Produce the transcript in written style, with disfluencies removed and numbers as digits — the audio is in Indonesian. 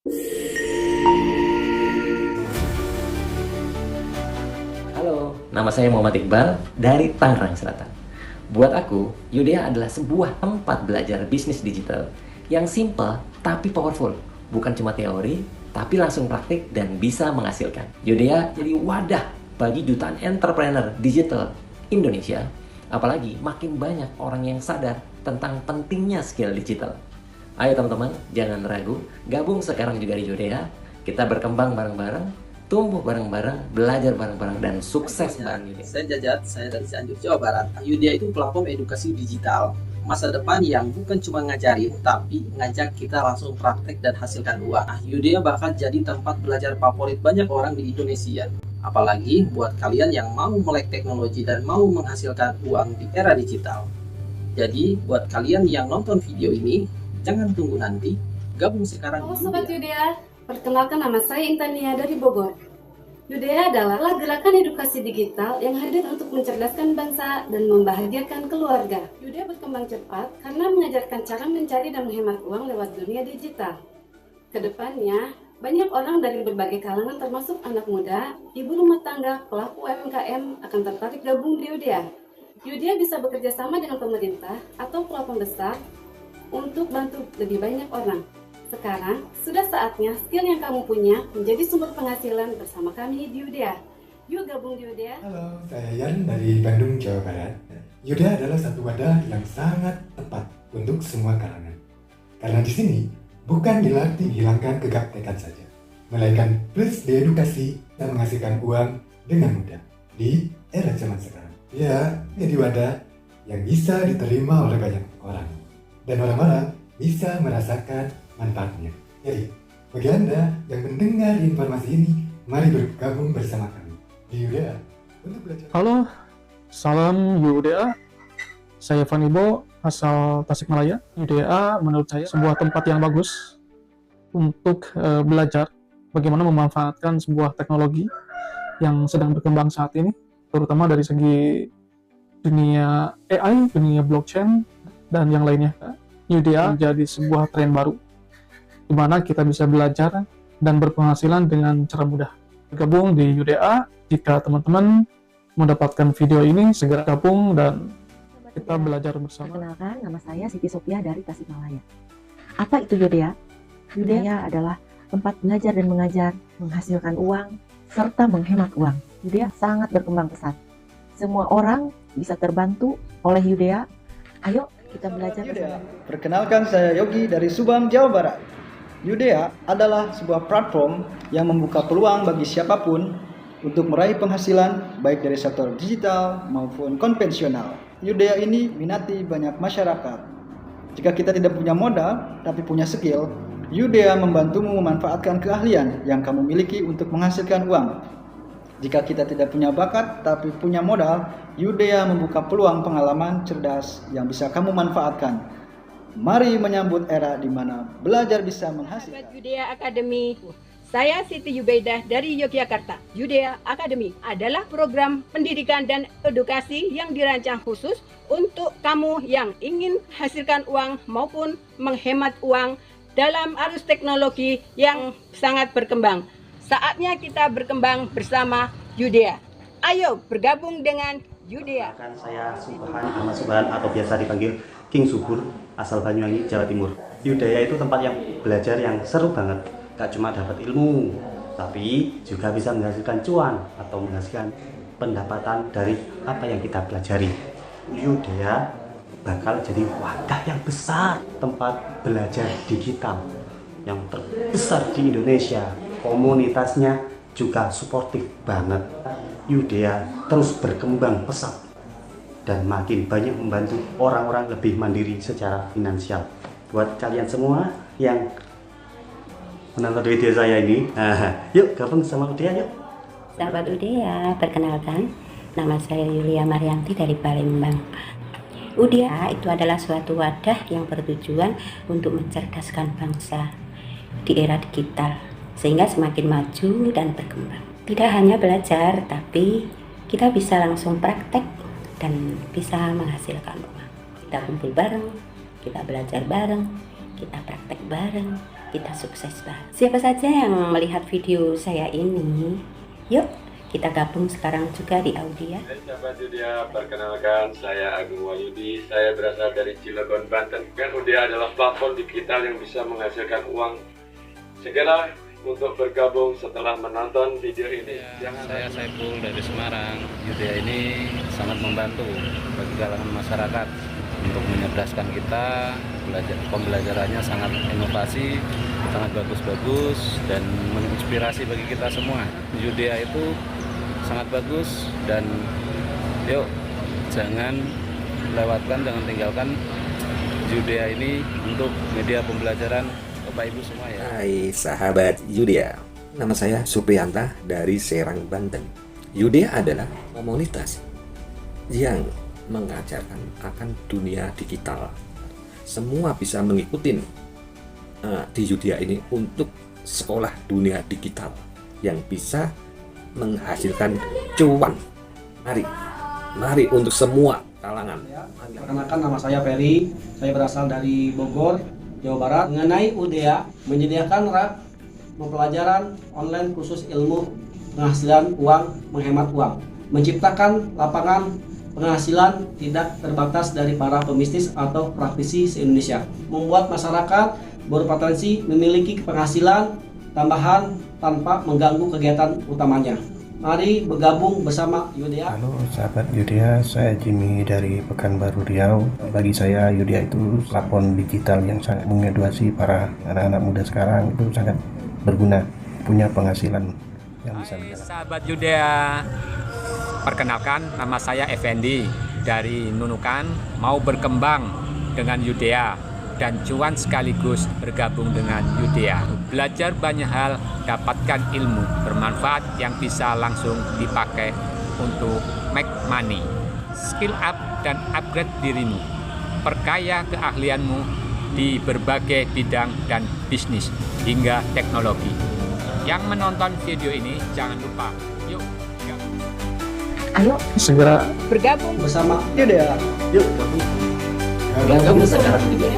Halo, nama saya Muhammad Iqbal dari Tangerang Selatan. Buat aku, Udea adalah sebuah tempat belajar bisnis digital yang simple tapi powerful. Bukan cuma teori, tapi langsung praktik dan bisa menghasilkan. Udea jadi wadah bagi jutaan entrepreneur digital Indonesia. Apalagi makin banyak orang yang sadar tentang pentingnya skill digital. Ayo teman-teman, jangan ragu, gabung sekarang juga di Udea. Kita berkembang bareng-bareng, tumbuh bareng-bareng, belajar bareng-bareng, dan sukses bareng Udea. Saya Jajat, saya dari Cianjur, Jawa Barat. Udea itu platform edukasi digital masa depan yang bukan cuma ngajarin, tapi ngajak kita langsung praktek dan hasilkan uang. Udea bakal jadi tempat belajar favorit banyak orang di Indonesia. Apalagi buat kalian yang mau melek teknologi dan mau menghasilkan uang di era digital. Jadi buat kalian yang nonton video ini, jangan tunggu nanti, gabung sekarang. Halo Sobat Udea, perkenalkan nama saya Intania dari Bogor. Udea adalah gerakan edukasi digital yang hadir untuk mencerdaskan bangsa dan membahagiakan keluarga. Udea berkembang cepat karena mengajarkan cara mencari dan menghemat uang lewat dunia digital. Kedepannya, banyak orang dari berbagai kalangan termasuk anak muda, ibu rumah tangga, pelaku UMKM akan tertarik gabung di Udea. Udea bisa bekerja sama dengan pemerintah atau platform besar untuk bantu lebih banyak orang. Sekarang, sudah saatnya skill yang kamu punya menjadi sumber penghasilan bersama kami di Udea. Yuk gabung di Udea. Halo, saya Yan dari Bandung, Jawa Barat. Udea adalah satu wadah yang sangat tepat untuk semua kalangan. Karena di sini bukan dilatih hilangkan kegaptekan saja, melainkan plus diedukasi dan menghasilkan uang dengan mudah di era zaman sekarang. Ya, jadi wadah yang bisa diterima oleh banyak orang dan orang-orang bisa merasakan manfaatnya. Jadi, bagi Anda yang mendengar informasi ini, mari bergabung bersama kami di Udea untuk belajar. Halo, salam Udea. Saya Vanibo, asal Tasikmalaya. Udea menurut saya sebuah tempat yang bagus untuk belajar bagaimana memanfaatkan sebuah teknologi yang sedang berkembang saat ini, terutama dari segi dunia AI, dunia blockchain, dan yang lainnya. Udea menjadi sebuah tren baru di mana kita bisa belajar dan berpenghasilan dengan cara mudah. Bergabung di Udea, jika teman-teman mendapatkan video ini, segera gabung dan kita belajar bersama. Perkenalkan, nama saya Siti Sophia dari Tasikmalaya. Apa itu Udea? Udea adalah tempat belajar dan mengajar, menghasilkan uang, serta menghemat uang. Udea sangat berkembang pesat. Semua orang bisa terbantu oleh Udea. Ayo kita belajar bersama. Perkenalkan, saya Yogi dari Subang, Jawa Barat. Udea adalah sebuah platform yang membuka peluang bagi siapapun untuk meraih penghasilan baik dari sektor digital maupun konvensional. Udea ini minati banyak masyarakat. Jika kita tidak punya modal tapi punya skill, Udea membantumu memanfaatkan keahlian yang kamu miliki untuk menghasilkan uang. Jika kita tidak punya bakat tapi punya modal, Udea membuka peluang pengalaman cerdas yang bisa kamu manfaatkan. Mari menyambut era di mana belajar bisa menghasilkan. Udea Academy. Saya Siti Yubaidah dari Yogyakarta. Udea Academy adalah program pendidikan dan edukasi yang dirancang khusus untuk kamu yang ingin hasilkan uang maupun menghemat uang dalam arus teknologi yang sangat berkembang. Saatnya kita berkembang bersama Udea. Ayo bergabung dengan Udea. Saya Subhan Ahmad Subhan atau biasa dipanggil King Subur, asal Banyuwangi, Jawa Timur. Udea itu tempat yang belajar yang seru banget. Gak cuma dapat ilmu, tapi juga bisa menghasilkan cuan atau menghasilkan pendapatan dari apa yang kita pelajari. Udea bakal jadi wadah yang besar, tempat belajar digital yang terbesar di Indonesia. Komunitasnya juga suportif banget. Udea terus berkembang pesat dan makin banyak membantu orang-orang lebih mandiri secara finansial. Buat kalian semua yang menonton video saya ini, yuk gabung sama Udea yuk. Sahabat Udea, perkenalkan, nama saya Yulia Marianti dari Palembang. Udea itu adalah suatu wadah yang bertujuan untuk mencerdaskan bangsa di era digital, sehingga semakin maju dan berkembang. Tidak hanya belajar, tapi kita bisa langsung praktek dan bisa menghasilkan uang. Kita kumpul bareng, kita belajar bareng, kita praktek bareng, kita sukses bareng. Siapa saja yang melihat video saya ini, yuk kita gabung sekarang juga di Audia. Hai sahabat Yudia, perkenalkan saya Agung Wahyudi. Saya berasal dari Cilegon, Banten. Udia adalah platform digital yang bisa menghasilkan uang. Segera untuk bergabung setelah menonton video ini. Saya Saiful dari Semarang. Yudia ini sangat membantu bagi kalangan masyarakat untuk menyerdaskan kita. Pembelajarannya sangat inovasi, sangat bagus-bagus dan menginspirasi bagi kita semua. Yudia itu sangat bagus dan yuk jangan lewatkan, jangan tinggalkan Yudia ini untuk media pembelajaran Bapak Ibu semua ya. Hai sahabat Yudia, nama saya Supriyanta dari Serang, Banten. Yudia adalah komunitas yang mengajarkan akan dunia digital. Semua bisa mengikuti di Yudia ini untuk sekolah dunia digital yang bisa menghasilkan cuan. Mari untuk semua kalangan. Perkenalkan, nama saya Ferry, saya berasal dari Bogor, Jawa Barat. Mengenai UDA, menyediakan pembelajaran online khusus ilmu penghasilan uang, menghemat uang, menciptakan lapangan penghasilan tidak terbatas dari para pebisnis atau praktisi se-Indonesia, membuat masyarakat berpotensi memiliki penghasilan tambahan tanpa mengganggu kegiatan utamanya. Mari bergabung bersama Yudia. Halo sahabat Yudia, saya Jimmy dari Pekanbaru Riau. Bagi saya Yudia itu platform digital yang sangat mengedukasi para anak-anak muda sekarang, itu sangat berguna, punya penghasilan yang bisa Hai sahabat Yudia, perkenalkan nama saya Effendi dari Nunukan, mau berkembang dengan Yudia dan cuan sekaligus bergabung dengan Yudia. Belajar banyak hal, dapatkan ilmu bermanfaat yang bisa langsung dipakai untuk make money. Skill up dan upgrade dirimu. Perkaya keahlianmu di berbagai bidang dan bisnis hingga teknologi. Yang menonton video ini jangan lupa, yuk Ayo segera bergabung bersama Yudia. Yuk Gabung sekarang juga.